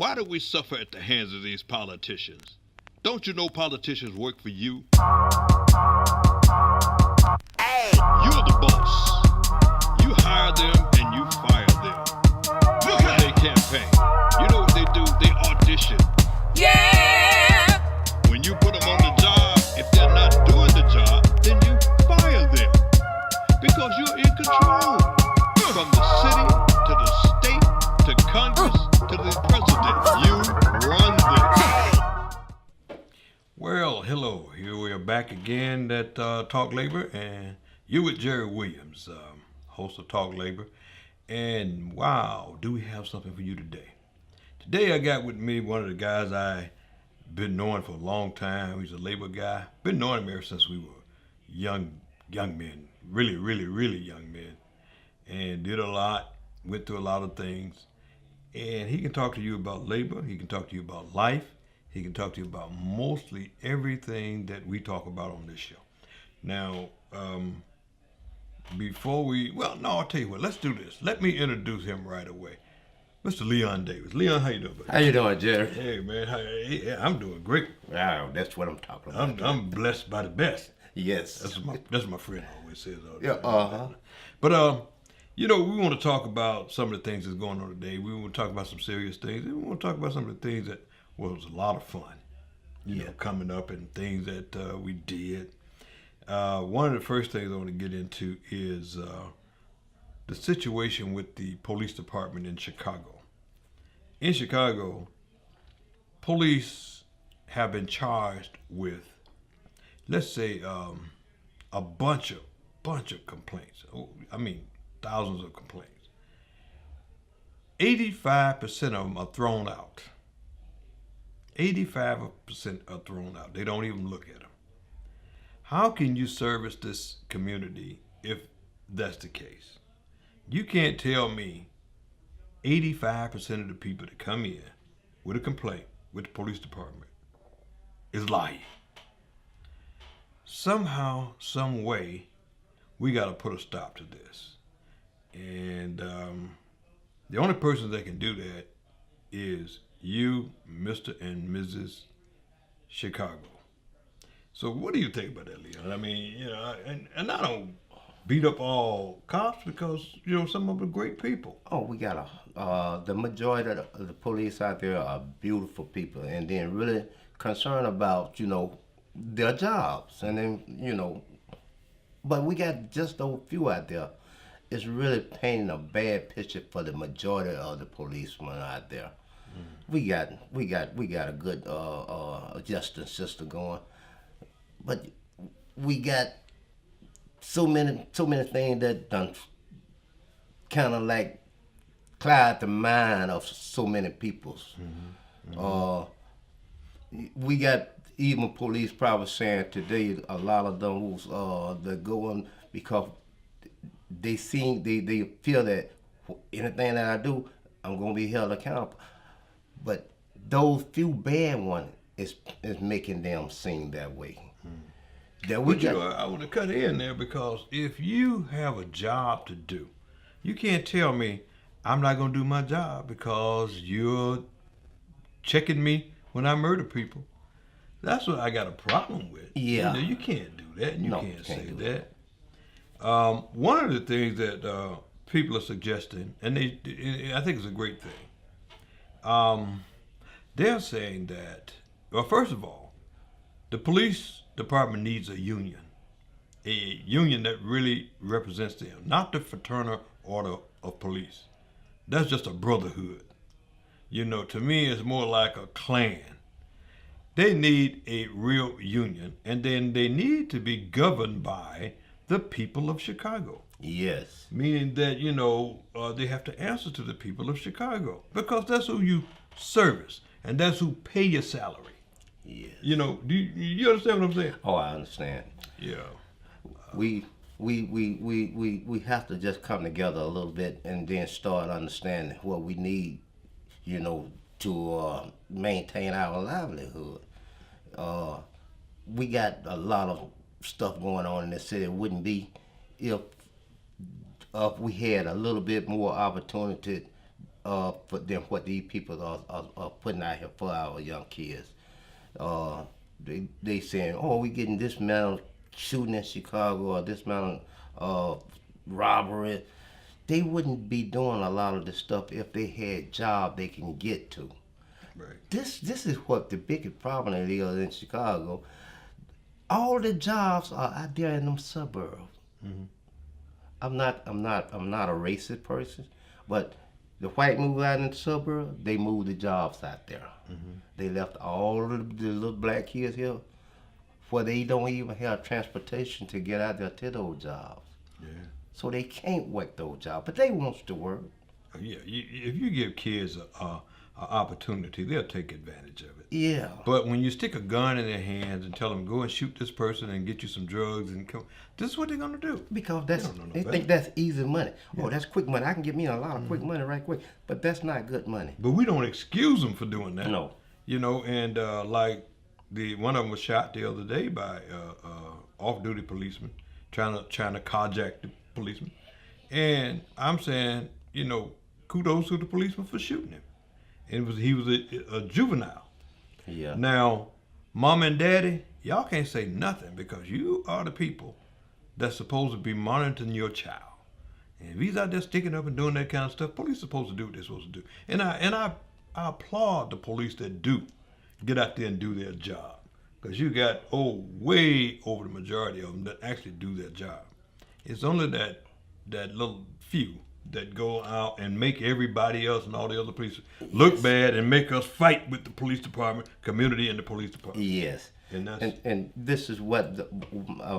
Why do we suffer at the hands of these politicians? Don't you know politicians work for you? You're the boss. You hire them and you fire them. Look at their campaign. You know what they do? They audition. Yeah. When you put them on the job, if they're not doing the job, then you fire them. Because you're in control. From the city to the state to Congress to the president. You run this. Well, hello. Here we are back again at Talk Labor, and you with Jerry Williams, host of Talk Labor. And wow, do we have something for you today? Today I got with me one of the guys I've been knowing for a long time. He's a labor guy. Been knowing him ever since we were young men, really young men. And did a lot, went through a lot of things. And he can talk to you about labor. He can talk to you about life. He can talk to you about mostly everything that we talk about on this show. Now, I'll tell you what, let's do this. Let me introduce him right away. Mr. Leon Davis. Leon, how you doing, buddy? How you doing, Jerry? Hey, man, I'm doing great. Wow, that's what I'm talking about. I'm blessed by the best. Yes. That's my friend always says all the Yeah, time. But, we want to talk about some of the things that's going on today. We want to talk about some serious things. And we want to talk about some of the things that was a lot of fun, you know, coming up and things that we did. One of the first things I want to get into is the situation with the police department in Chicago. In Chicago, police have been charged with, let's say, a bunch of complaints. I mean, thousands of complaints. 85% of them are thrown out. 85% are thrown out. They don't even look at them. How can you service this community if that's the case? You can't tell me 85% of the people that come in with a complaint with the police department is lying. Somehow, some way, we got to put a stop to this. And the only person that can do that is you, Mr. and Mrs. Chicago. So what do you think about that, Leon? I mean, and I don't beat up all cops because, some of them are great people. Oh, we got the majority of the police out there are beautiful people, and then really concerned about, their jobs. And then, but we got just those few out there. It's really painting a bad picture for the majority of the policemen out there. We got a good justice system going, but we got so many things that done kind of like cloud the mind of so many peoples. We got even police probably saying today a lot of those that go on because they feel that anything that I do, I'm gonna be held accountable. But those few bad ones is making them seem that way. I want to cut in there because if you have a job to do, you can't tell me I'm not gonna do my job because you're checking me when I murder people. That's what I got a problem with. Yeah. You can't do that. You can't say that. One of the things that people are suggesting, and I think it's a great thing, they're saying that, well, first of all, the police department needs a union that really represents them, not the fraternal order of police. That's just a brotherhood. To me, it's more like a clan. They need a real union, and then they need to be governed by the people of Chicago. Yes. Meaning that, they have to answer to the people of Chicago because that's who you service and that's who pay your salary. Yes. Do you understand what I'm saying? Oh, I understand. Yeah. We have to just come together a little bit and then start understanding what we need, to maintain our livelihood. We got a lot of stuff going on in the city. It wouldn't be if we had a little bit more opportunity for them what these people are putting out here for our young kids. They saying, oh, we getting this amount of shooting in Chicago or this amount of robbery. They wouldn't be doing a lot of this stuff if they had job they can get to. Right. This is what the biggest problem is in Chicago. All the jobs are out there in them suburbs. Mm-hmm. I'm not a racist person, but the white move out in the suburbs, they moved the jobs out there. Mm-hmm. They left all of the little black kids here where they don't even have transportation to get out there to those jobs. Yeah. So they can't work those jobs, but they wants to work. Yeah. If you give kids a opportunity, they'll take advantage of it. Yeah. But when you stick a gun in their hands and tell them go and shoot this person and get you some drugs and come, this is what they're gonna do. Because They don't know no they better. think that's easy money. Oh, that's quick money. I can get me a lot of quick money right quick. But that's not good money. But we don't excuse them for doing that. No. You know, and like one of them was shot the other day by off-duty policeman trying to carjack the policeman, and I'm saying, you know, kudos to the policeman for shooting him. And he was a juvenile. Yeah. Now, mom and daddy, y'all can't say nothing because you are the people that's supposed to be monitoring your child. And if he's out there sticking up and doing that kind of stuff, police supposed to do what they're supposed to do. And I applaud the police that do get out there and do their job. Because you got way over the majority of them that actually do their job. It's only that little few that go out and make everybody else and all the other police look bad and make us fight with the police department, community, and the police department. Yes. And that's And this is what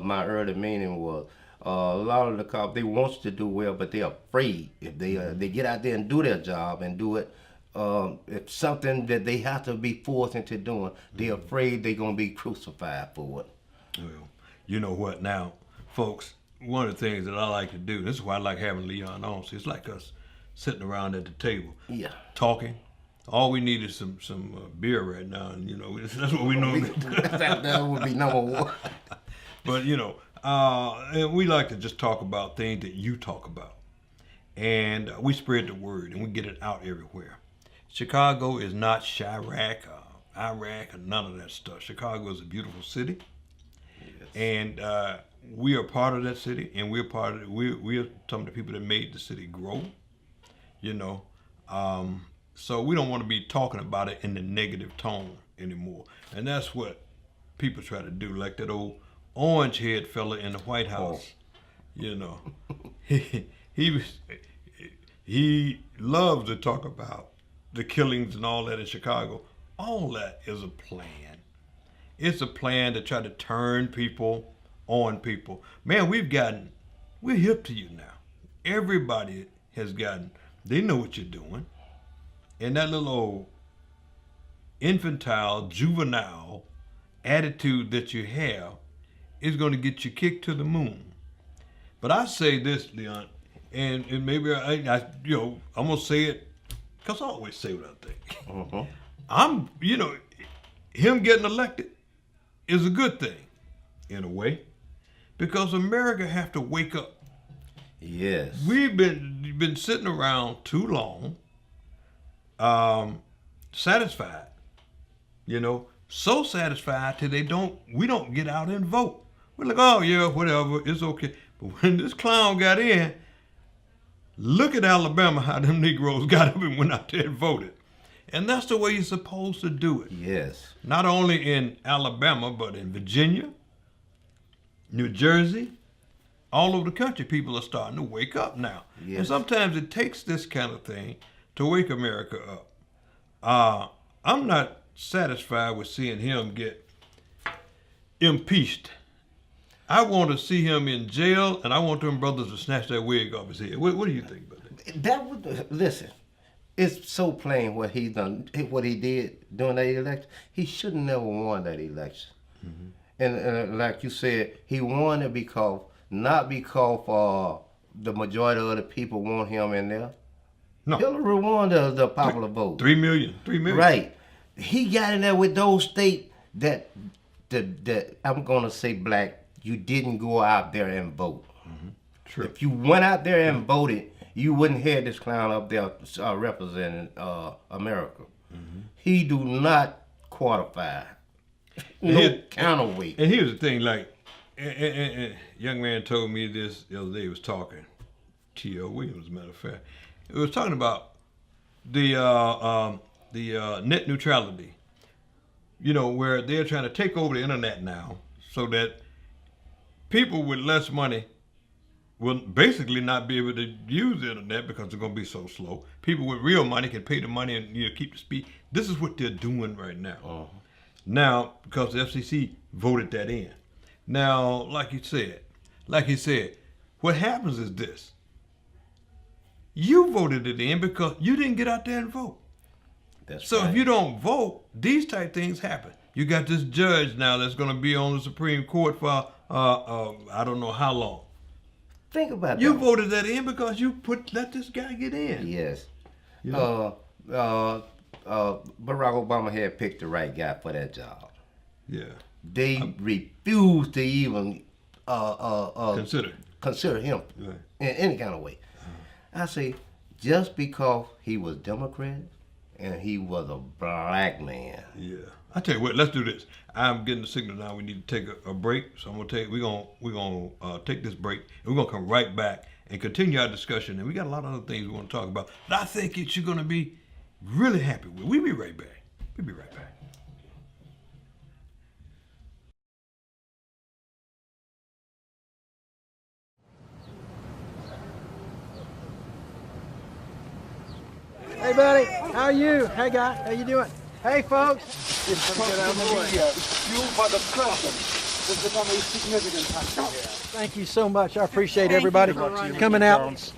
my early meaning was. A lot of the cops, they wants to do well, but they're afraid if they get out there and do their job and do it. If something that they have to be forced into doing, they're afraid they're gonna be crucified for it. well, you know what now, folks. One of the things that I like to do, this is why I like having Leon on. See, it's like us sitting around at the table, Yeah. talking. All we need is some beer right now, and you know that's what we normally do. That would be number one. But you know, and we like to just talk about things that you talk about, and we spread the word and we get it out everywhere. Chicago is not Chirac, Iraq, or none of that stuff. Chicago is a beautiful city, and we are part of that city, and we're part of it. We're some of the people that made the city grow. You know, so we don't want to be talking about it in the negative tone anymore, and that's what people try to do, like that old orange head fella in the White House. You know, he loves to talk about the killings and all that in Chicago. All that is a plan. It's a plan to try to turn people on people. Man, we're hip to you now. Everybody has gotten, they know what you're doing. And that little old infantile, juvenile attitude that you have is going to get you kicked to the moon. But I say this, Leon, and maybe I'm going to say it because I always say what I think. Him getting elected is a good thing in a way because America have to wake up. Yes. We've been sitting around too long, satisfied, so satisfied till we don't get out and vote. We're like, oh yeah, whatever, it's okay. But when this clown got in, look at Alabama, how them Negroes got up and went out there and voted. And that's the way you're supposed to do it. Yes. Not only in Alabama, but in Virginia, New Jersey, all over the country, people are starting to wake up now. Yes. And sometimes it takes this kind of thing to wake America up. I'm not satisfied with seeing him get impeached. I want to see him in jail, and I want them brothers to snatch that wig off his head. What do you think about that? Listen, it's so plain what he done, what he did during that election. He should have never won that election. Mm-hmm. And like you said, he won it not because the majority of the people want him in there. No. Hillary won the popular vote. 3 million. Right. He got in there with those states that I'm going to say black, you didn't go out there and vote. Mm-hmm. True. If you went out there and voted, you wouldn't have this clown up there representing America. He do not qualify. No counterweight. And here's the thing, like, and young man told me this the other day. He was talking, T.L. Williams, as a matter of fact. It was talking about the net neutrality. You know, where they're trying to take over the internet now, so that people with less money will basically not be able to use the internet because it's going to be so slow. People with real money can pay the money and keep the speed. This is what they're doing right now. Now, because the FCC voted that in. Now, like he said, what happens is this. You voted it in because you didn't get out there and vote. That's So right. if you don't vote, these type things happen. You got this judge now that's going to be on the Supreme Court for I don't know how long. Think about You that. voted that in because you let this guy get in. Yes. You know? Barack Obama had picked the right guy for that job. Yeah. They refused to even Consider. him Right. in any kind of way. I say, just because he was Democrat and he was a black man. Yeah. I tell you what, let's do this. I'm getting the signal now. We need to take a break. So we're gonna take this break and we're gonna come right back and continue our discussion. And we got a lot of other things we want to talk about. But I think you're gonna be really happy with. We'll be right back. We'll be right back. Hey, buddy. How are you? Hey, guy. How you doing? Hey, folks. Thank you so much. I appreciate everybody coming out.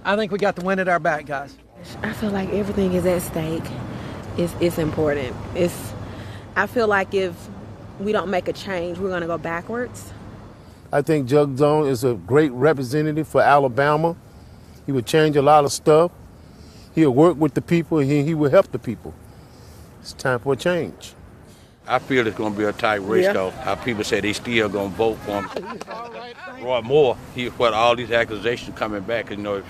I think we got the wind at our back, guys. I feel like everything is at stake. It's important. I feel like if we don't make a change, we're gonna go backwards. I think Judge Jones is a great representative for Alabama. He would change a lot of stuff. He'll work with the people and he will help the people. It's time for a change. I feel it's going to be a tight race, though. How people say they still going to vote for him. Roy Moore, what all these accusations coming back, you know, if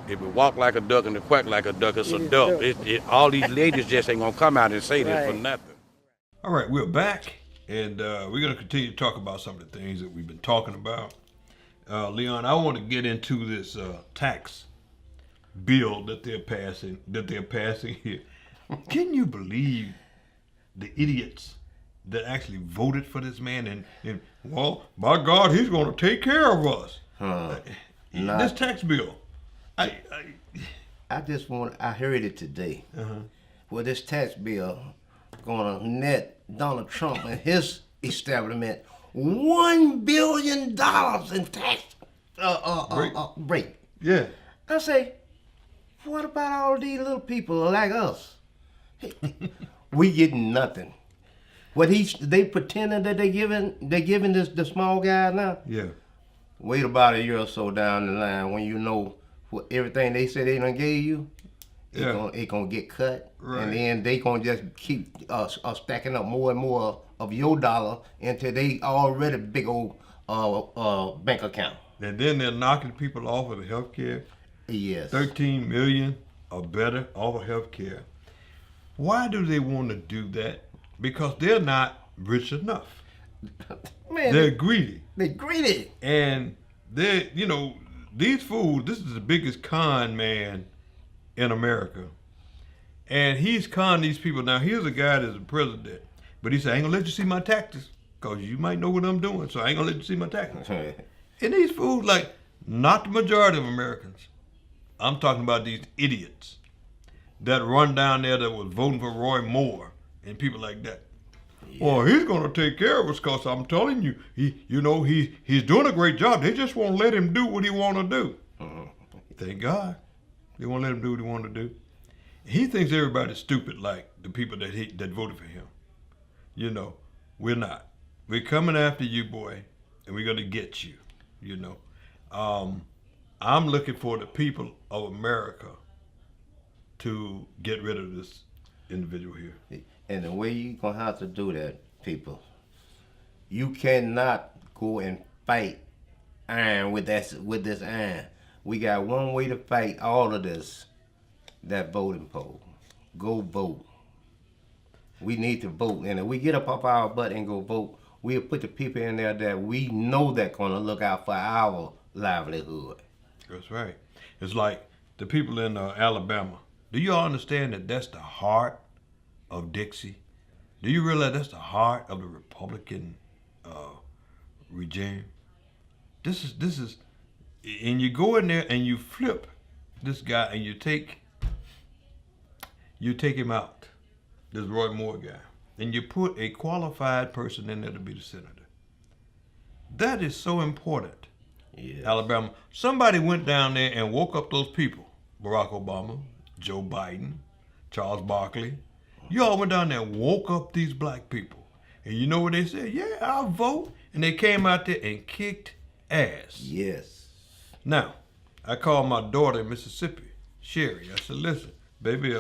it walk like a duck and it quack like a duck, it's a duck. All these ladies just ain't going to come out and say this for nothing. All right, we're back, and we're going to continue to talk about some of the things that we've been talking about. Leon, I want to get into this tax bill that they're passing here. Can you believe the idiots that actually voted for this man? And well, by God, he's going to take care of us. This tax bill. I heard it today. Well, this tax bill gonna net Donald Trump and his establishment $1 billion in tax break. Yeah. I say, what about all these little people like us? We getting nothing. They pretending that they giving this the small guy now. Yeah. Wait about a year or so down the line when you know what everything they said they done gave you, it gonna get cut, Right. and then they gonna just keep stacking up more and more of your dollar into they already big old bank account. And then they're knocking people off of the health care. Yes. 13 million or better off of health care. Why do they want to do that? Because they're not rich enough. Man, They're greedy. they greedy. And these fools, this is the biggest con man in America. And he's conned these people. Now, here's a guy that's a president, but he said, I ain't gonna let you see my taxes, because you might know what I'm doing, so I ain't gonna let you see my taxes. And these fools, like, not the majority of Americans. I'm talking about these idiots that run down there that was voting for Roy Moore and people like that. Yeah. Well, he's going to take care of us because I'm telling you, he's doing a great job. They just won't let him do what he want to do. Thank God. They won't let him do what he want to do. He thinks everybody's stupid like the people that voted for him. You know, we're not. We're coming after you, boy, and we're going to get you, you know. I'm looking for the people of America to get rid of this individual here. And the way you're going to have to do that, people, you cannot go and fight iron with this iron. We got one way to fight all of this, that voting poll. Go vote. We need to vote. And if we get up off our butt and go vote, we'll put the people in there that we know that's going to look out for our livelihood. That's right. It's like the people in Alabama. Do you all understand that that's the heart of Dixie? Do you realize that's the heart of the Republican regime? This is, and you go in there and you flip this guy and you take him out, this Roy Moore guy, and you put a qualified person in there to be the senator. That is so important. Yes. Alabama. Somebody went down there and woke up those people. Barack Obama, Joe Biden, Charles Barkley. You all went down there and woke up these black people. And you know what they said? Yeah, I'll vote. And they came out there and kicked ass. Yes. Now, I called my daughter in Mississippi, Sherry. I said, listen, baby,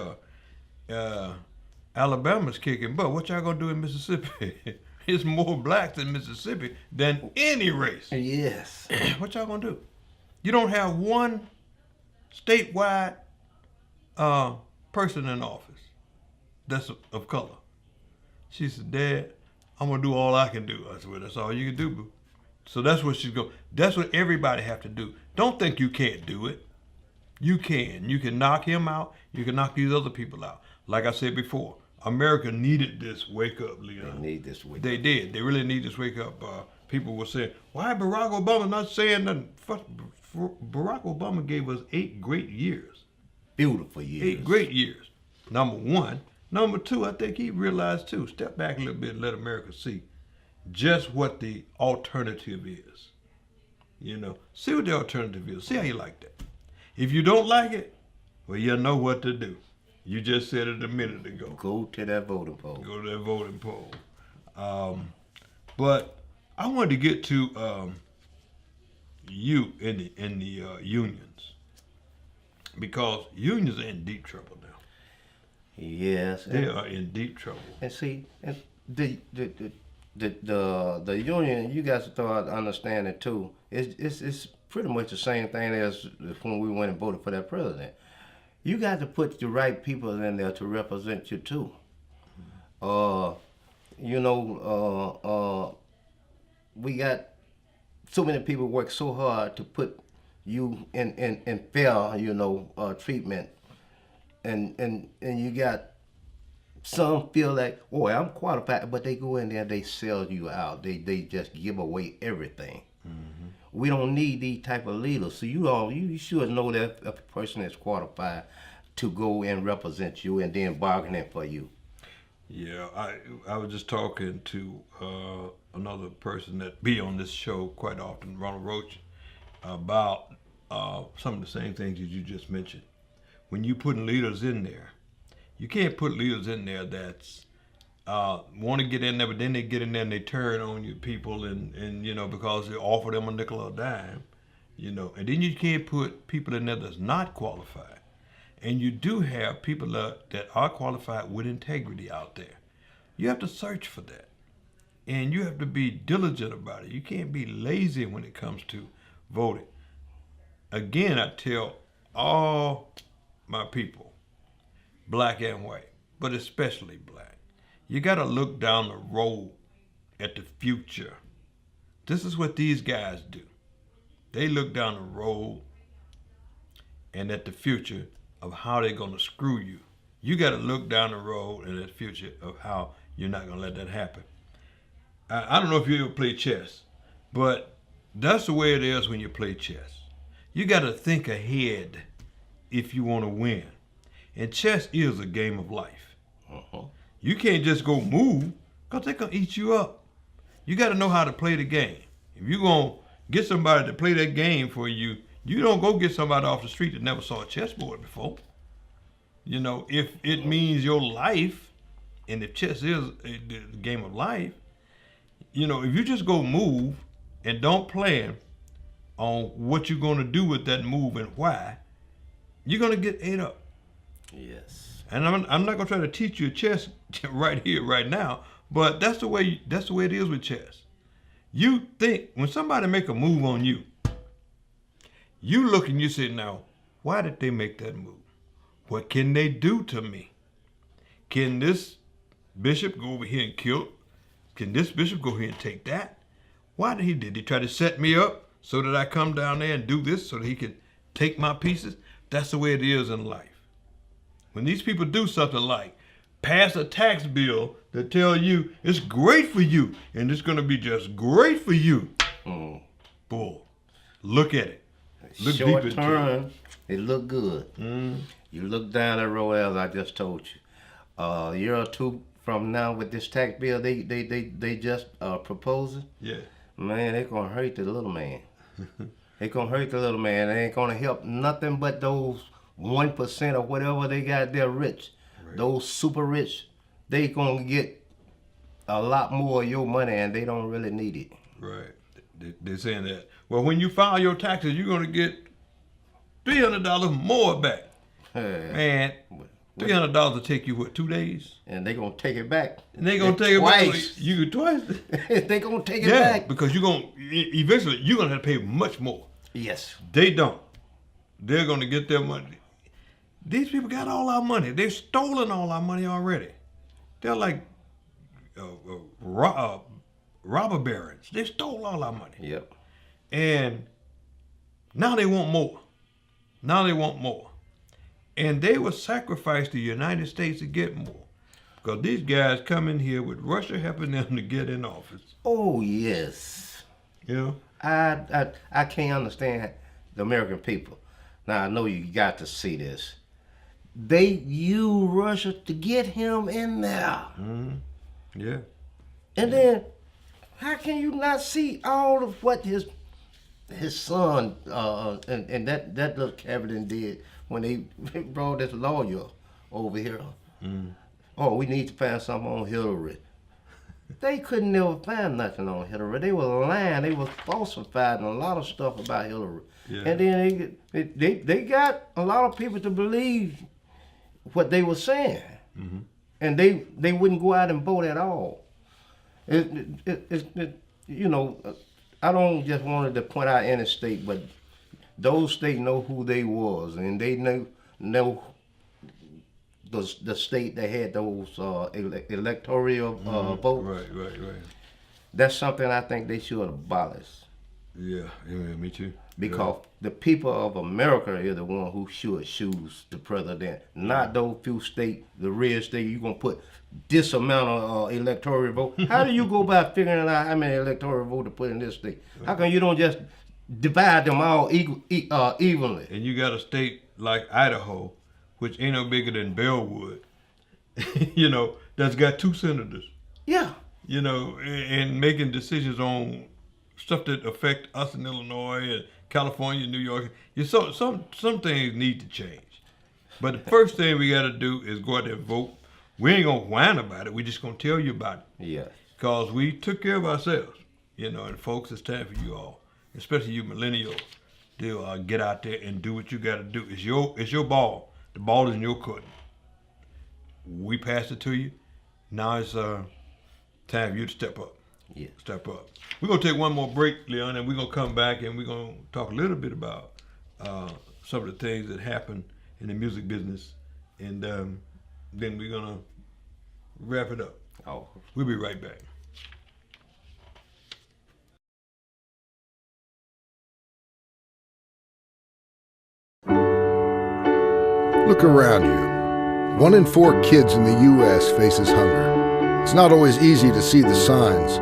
Alabama's kicking butt. What y'all gonna do in Mississippi? It's more blacks in Mississippi than any race. Yes. What y'all gonna do? You don't have one statewide person in office that's of color. She said, Dad, I'm gonna do all I can do. I said, well, that's all you can do, boo. So that's what she's going. That's what everybody have to do. Don't think you can't do it. You can. You can knock him out. You can knock these other people out. Like I said before, America needed this wake up, Leon. They need this wake They up. did. They really need this wake up. People were saying, why Barack Obama not saying nothing? Barack Obama gave us 8 great years. Beautiful years. 8 great years. Number one. Number two, I think he realized too, step back a little bit and let America see just what the alternative is. You know, see what the alternative is. See how you like that. If you don't like it, well, you know what to do. You just said it a minute ago. Go to that voting poll. Go to that voting poll. But I wanted to get to you in the unions, because unions are in deep trouble now. Yes. They are in deep trouble. And see, and the union, you guys start understanding too. It's pretty much the same thing as when we went and voted for that president. You got to put the right people in there to represent you too. We got so many people work so hard to put you in fair, treatment. And you got some feel like, oh, I'm qualified, but they go in there, they sell you out. They just give away everything. Mm-hmm. We don't need these type of leaders. So you should know that if a person is qualified to go and represent you and then bargaining for you. Yeah, I was just talking to another person that be on this show quite often, Ronald Roach, about some of the same things that you just mentioned. When you putting leaders in there, you can't put leaders in there that's want to get in there, but then they get in there and they turn on you people and because they offer them a nickel or a dime, and then you can't put people in there that's not qualified. And you do have people that are qualified with integrity out there. You have to search for that. And you have to be diligent about it. You can't be lazy when it comes to voting. Again, I tell all my people, black and white, but especially black, you got to look down the road at the future. This is what these guys do. They look down the road and at the future of how they're going to screw you. You got to look down the road and at the future of how you're not going to let that happen. I don't know if you ever play chess, but that's the way it is when you play chess. You got to think ahead if you want to win. And chess is a game of life. Uh-huh. You can't just go move, because they're going to eat you up. You got to know how to play the game. If you're going to get somebody to play that game for you, you don't go get somebody off the street that never saw a chessboard before. If it means your life, and if chess is a game of life, if you just go move and don't plan on what you're going to do with that move and why, you're going to get ate up. Yes. And I'm not going to try to teach you chess right here, right now, but that's the way it is with chess. You think when somebody make a move on you, You look and you say, now, why did they make that move? What can they do to me? Can this bishop go over here and kill? Can this bishop go here and take that? Why did he try to set me up so that I come down there and do this so that he could take my pieces? That's the way it is in life. When these people do something like pass a tax bill that tell you it's great for you and it's going to be just great for you. Bull. Look at it. Look Short deep into term, it look good. You look down at Roel, I just told you. A year or two from now with this tax bill they just proposing, Yeah. man, they're gonna hurt the little man. They're gonna hurt the little man. They ain't gonna help nothing but those 1% or whatever they got. They're rich. Right. Those super rich, they gonna get a lot more of your money and they don't really need it. Right. They're saying that. Well, when you file your taxes, you're going to get $300 more back. Man, $300 will take you, what, 2 days? And they gonna take it back. And they going to take twice. it back. You could twice. They gonna take it Yeah, back. because you're going to, eventually, you're going to have to pay much more. Yes. They don't. They're going to get their money. These people got all our money. They've stolen all our money already. They're like robber barons. They stole all our money. Yep. And now they want more. Now they want more. And they will sacrifice the United States to get more. Because these guys come in here with Russia helping them to get in office. Oh yes. You know? I can't understand the American people. Now I know you got to see this. They use Russia to get him in there. Yeah. And then how can you not see all of what his son and that little cabinet did when they brought this lawyer over here? Oh, we need to find something on Hillary. They couldn't never find nothing on Hillary. They were lying. They were falsifying a lot of stuff about Hillary. Yeah. And then they got a lot of people to believe what they were saying. And they wouldn't go out and vote at all. You know, I don't just wanted to point out any state, but those states know who they was, and they know the state that had those electoral votes. Right. That's something I think they should abolish. Yeah, me too. Because the people of America are the one who should choose the president, not those few states, the red state. You're going to put this amount of electoral vote. How do you go about figuring out how many electoral vote to put in this state? How come you don't just divide them all evenly? And you got a state like Idaho, which ain't no bigger than Bellwood, you know, that's got 2 senators. Yeah. You know, and making decisions on stuff that affect us in Illinois and California, New York. Some things need to change. But the first thing we got to do is go out there and vote. We ain't going to whine about it. We just going to tell you about it. Yeah. Because we took care of ourselves. You know, and folks, it's time for you all, especially you millennials, to get out there and do what you got to do. It's your ball. The ball is in your court. We passed it to you. Now it's time for you to step up. Yeah. Step up. We're going to take one more break, Leon, and we're going to come back and we're going to talk a little bit about some of the things that happen in the music business. And then we're going to wrap it up. Oh. We'll be right back. Look around you. 1 in 4 kids in the U.S. faces hunger. It's not always easy to see the signs,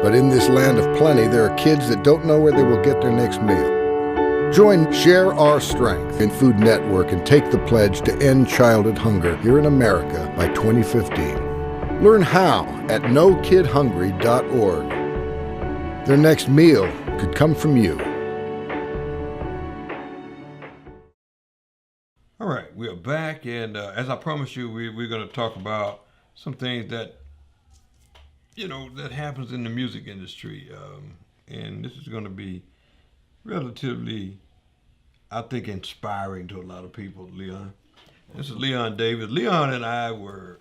but in this land of plenty, there are kids that don't know where they will get their next meal. Join Share Our Strength in Food Network and take the pledge to end childhood hunger here in America by 2015. Learn how at NoKidHungry.org. Their next meal could come from you. All right, we are back, and as I promised you, we're going to talk about some things that, you know, that happens in the music industry, and this is going to be relatively, I think, inspiring to a lot of people, Leon. This is Leon Davis. Leon and I were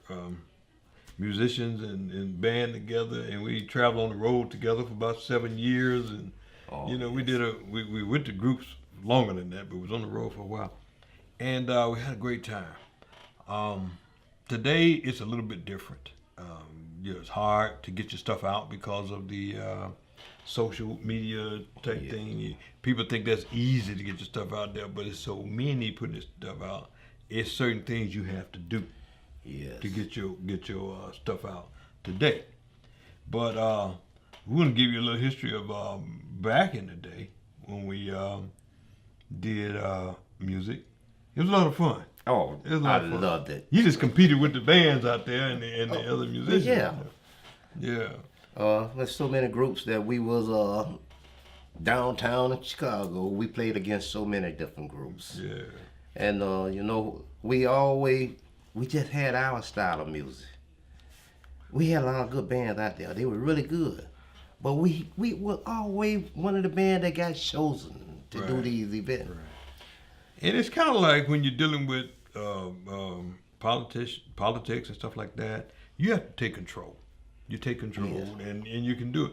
musicians and band together, and we traveled on the road together for about 7 years, and we went to groups longer than that, but we was on the road for a while. And we had a great time. Today, it's a little bit different. It's hard to get your stuff out because of the social media type thing. People think that's easy to get your stuff out there, but it's so many putting this stuff out. It's certain things you have to do to get your stuff out today. But we're gonna give you a little history of back in the day when we did music. It was a lot of fun. Oh, It was a lot I of fun. loved it. You just competed with the bands out there and the other musicians. Yeah. Yeah. There's so many groups that we was downtown in Chicago. We played against so many different groups. Yeah. And we just had our style of music. We had a lot of good bands out there. They were really good. But we were always one of the bands that got chosen to do these events. Right. And it's kind of like when you're dealing with politics and stuff like that, you have to take control. You take control, and you can do it.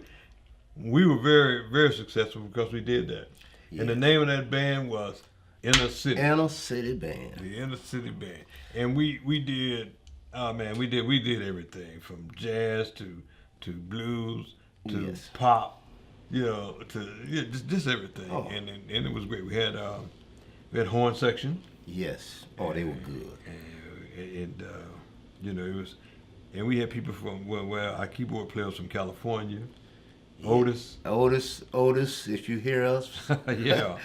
We were very, very successful because we did that. Yeah. And the name of that band was Inner City. Inner City Band. The Inner City Band. And we did, we did everything from jazz to blues to pop, to just everything. Oh. And it was great. We had horn section. Yes. Oh, they were good. And it was, and we had people from our keyboard players from California. Yeah. Otis, if you hear us, yeah,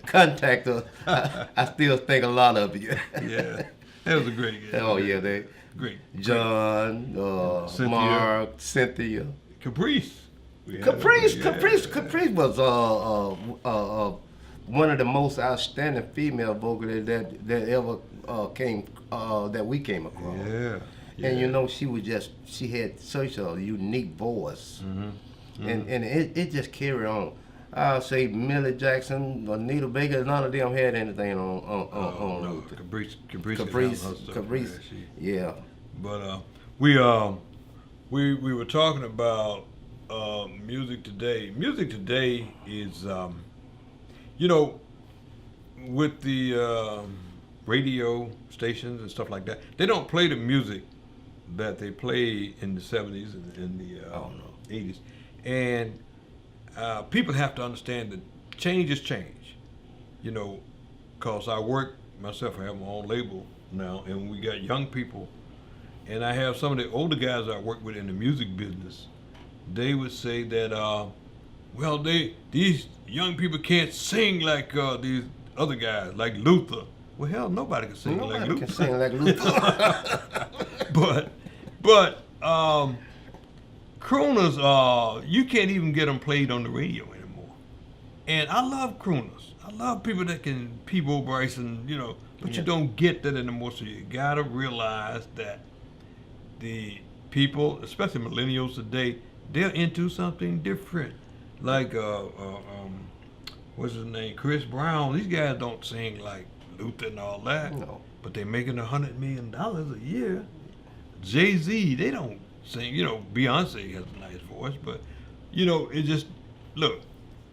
contact us. I still think a lot of you. Yeah, that was a great game. Oh yeah, they great. John, Cynthia. Mark, Cynthia, Caprice. Caprice was one of the most outstanding female vocalists that ever that we came across. Yeah. And she had such a unique voice. Mm-hmm. Mm-hmm. And it just carried on. I'll say Millie Jackson, Anita Baker, none of them had anything on no. Caprice. Yeah. But we were talking about music today. Music today is with the radio stations and stuff like that, they don't play the music that they played in the 70s and the 80s. And people have to understand that change is change. Because I work myself, I have my own label now, and we got young people, and I have some of the older guys I work with in the music business. They would say that, these young people can't sing like these other guys, like Luther. Well, hell, nobody can sing like Luther. Nobody can sing like Luther. but crooners, you can't even get them played on the radio anymore. And I love crooners. I love people that can Peabo Bryson, but you don't get that anymore. So you gotta realize that the people, especially millennials today, they're into something different. Like what's his name, Chris Brown. These guys don't sing like Luther and all that. No. But they're making $100 million a year. Jay-Z, they don't sing. Beyonce has a nice voice, but it just, look,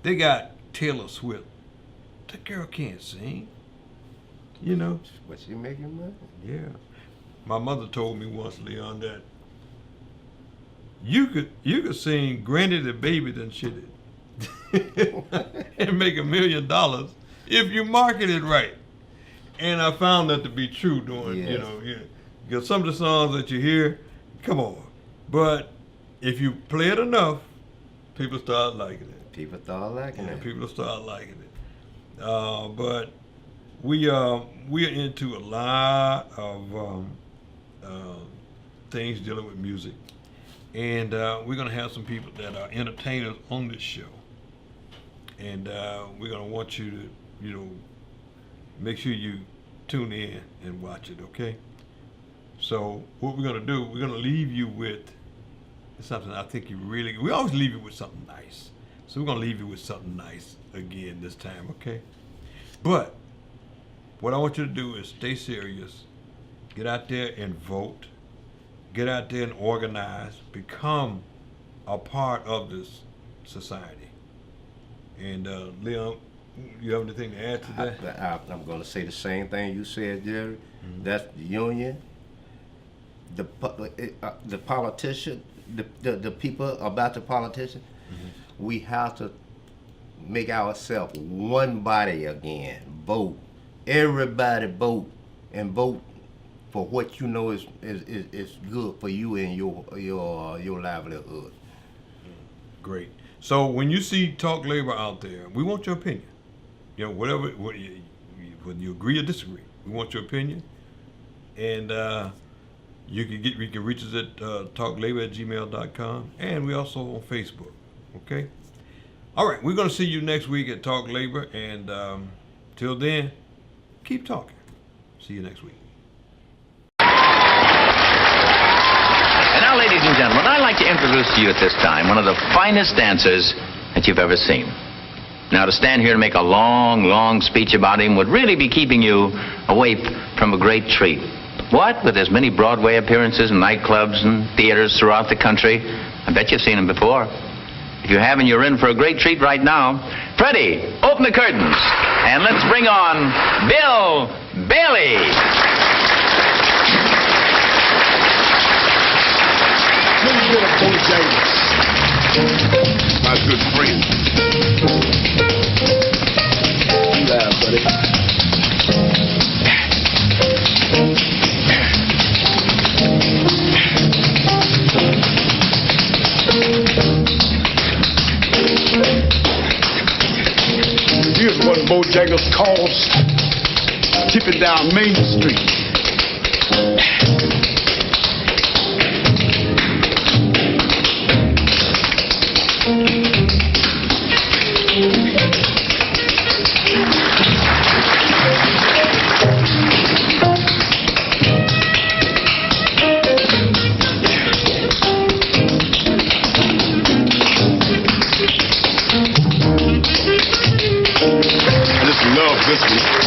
they got Taylor Swift. That girl can't sing. But she making money. Yeah. My mother told me once, Leon, that you could sing Granny the Baby than she did. And make $1 million if you market it right. And I found that to be true doing, because some of the songs that you hear, come on. But if you play it enough, people start liking it. People start liking it. People start liking it. But we are into a lot of things dealing with music. And we're going to have some people that are entertainers on this show. And we're going to want you to, make sure you tune in and watch it, okay? So what we're going to do, we're going to leave you with something I think we always leave you with something nice. So we're going to leave you with something nice again this time, okay? But what I want you to do is stay serious, get out there and vote, get out there and organize, become a part of this society. And Leon, You have anything to add to that? I'm going to say the same thing you said, Jerry. That's the union, the politician, the people about the politician. We have to make ourselves one body again. Vote. Everybody vote, and vote for what you know is good for you and your livelihood. Great. So when you see Talk Labor out there, we want your opinion. You know, whether you agree or disagree, we want your opinion. And you can reach us at talklabor@gmail.com, and we also on Facebook. Okay. All right, we're gonna see you next week at Talk Labor, and till then, keep talking. See you next week. And now, ladies and gentlemen, I'd like to introduce to you at this time one of the finest dancers that you've ever seen. Now, to stand here and make a long, long speech about him would really be keeping you away from a great treat. What? With as many Broadway appearances and nightclubs and theaters throughout the country? I bet you've seen him before. If you haven't, you're in for a great treat right now. Freddie, open the curtains, and let's bring on Bill Bailey. My good friend. Yeah, buddy. Here's what Bojangles calls tipping down Main Street. I just love this one.